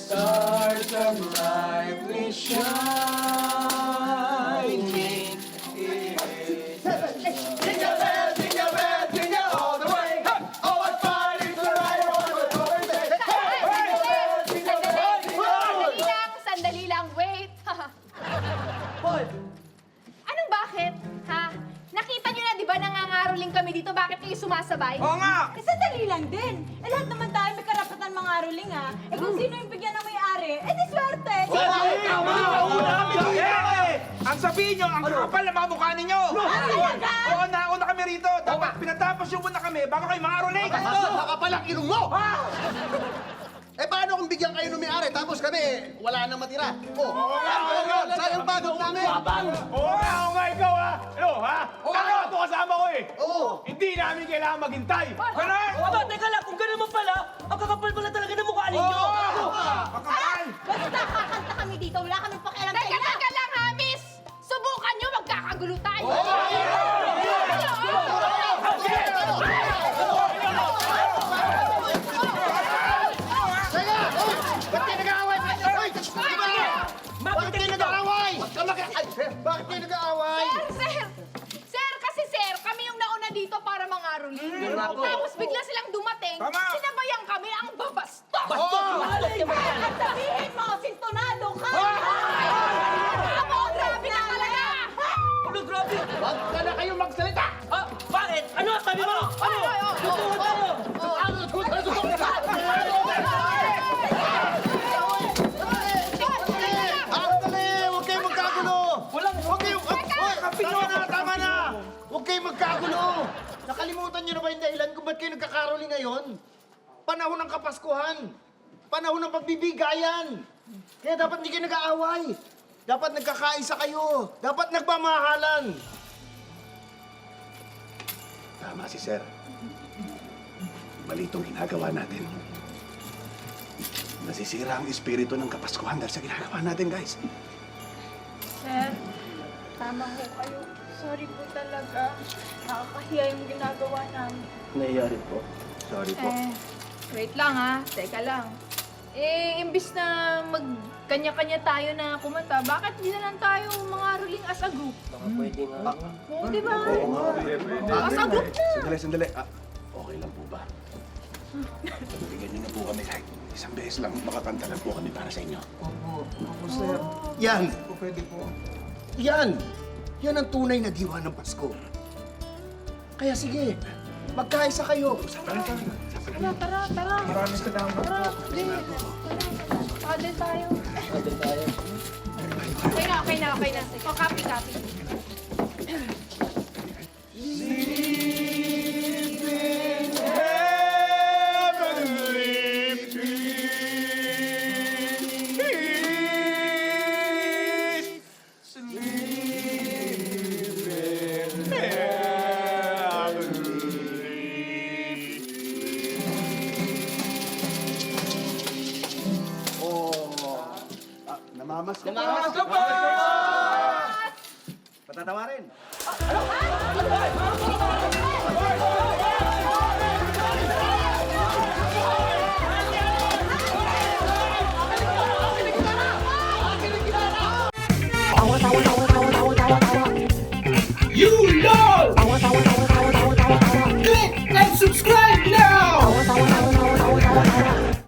stars are brightly shining. Jingle bell, jingle all the way. Oh, what fun is to ride on a rolling sleigh. Jingle bell, jingle all the way. Sandali lang, wait. Paul, Anong bakit? Ha? Nakita niyo na, di ba, nangangaroling kami dito? Bakit kayo sumasabay? Oo nga! Eh, sandali lang din. Eh, lahat naman tayo may karapatan mga aruling, ha? Eh, kung sino yung bigyan ng may-ari, eh, di swerte. Ang sabihin nyo, ang kapal na mga mukha ninyo! Talaga? Oo, nauna kami rito. Dapat pinatapos yung muna kami bago kayo mga aruling! nakapalang ilong mo! Eh, paano kung bigyan kayo ng may-ari tapos kami, wala nang matira? Oo nga, sayang pagod namin! Oo nga, ikaw ha! Ano, ha? Ako ito kasama ko eh! Oo! Hindi namin kailangan maghintay! Ganun! Aba, teka lang, kung gano'n mo pala, ang kakapal pala talaga ng mukha ninyo. Kakapal! Basta kakanta kami dito, wala kami pakialam sa inyo. Teka lang, ha, miss! Subukan niyo, magkakagulo tayo. Ba't kayo nag-aaway? Bakit kayo nag-aaway? Bakit kayo nag-aaway? Sir, kasi sir, kami yung nauna dito para mangaroling. Tapos bigla silang dumating, Tama. sinabayan kami ang babastos. At sabihin mo, sintonado ka! Ako, grabe ka talaga! Ano, grabe? Huwag ka na kayo magsalita! Ah, bakit? Ano? Sabi mo? Ano? Totoo tayo. Huwag kayo magkagulo! Huwag kayo... Tama na, tama na! Huwag kayo magkagulo! Nakalimutan niyo na ba yung dahilan kung ba't kayo nagkakaroling ngayon? Panahon ng Kapaskuhan! Panahon ng pagbibigayan! Kaya dapat hindi kayo nag-aaway! Dapat nagkakaisa kayo! Dapat nagmamahalan! Tama si Sir. Mali itong ginagawa natin. Nasisira ang espiritu ng Kapaskuhan dahil sa ginagawa natin, guys. Sir, tama ho kayo. Sorry po talaga. Nakakahiya yung ginagawa namin. Nangyayari po. Sorry po. Wait lang ha, teka lang. Imbis na magkanya-kanya tayo na kumanta, bakit di na lang tayo mangaroling as a group? Pwede nga. Oo, di ba? Ah, As a group na. Sandali. Okay lang po ba? Bigyan niyo na po kami kahit isang beses lang makakanta lang po kami para sa inyo. Opo, sir. Yan! Pwede po. Yan! Yan ang tunay na diwa ng Pasko. Kaya sige, magkaisa kayo. Tara. Maraming salamat. Tara, Padel tayo. Okay na. O, copy. Namamas ka Patatawarin. You know! Click and subscribe!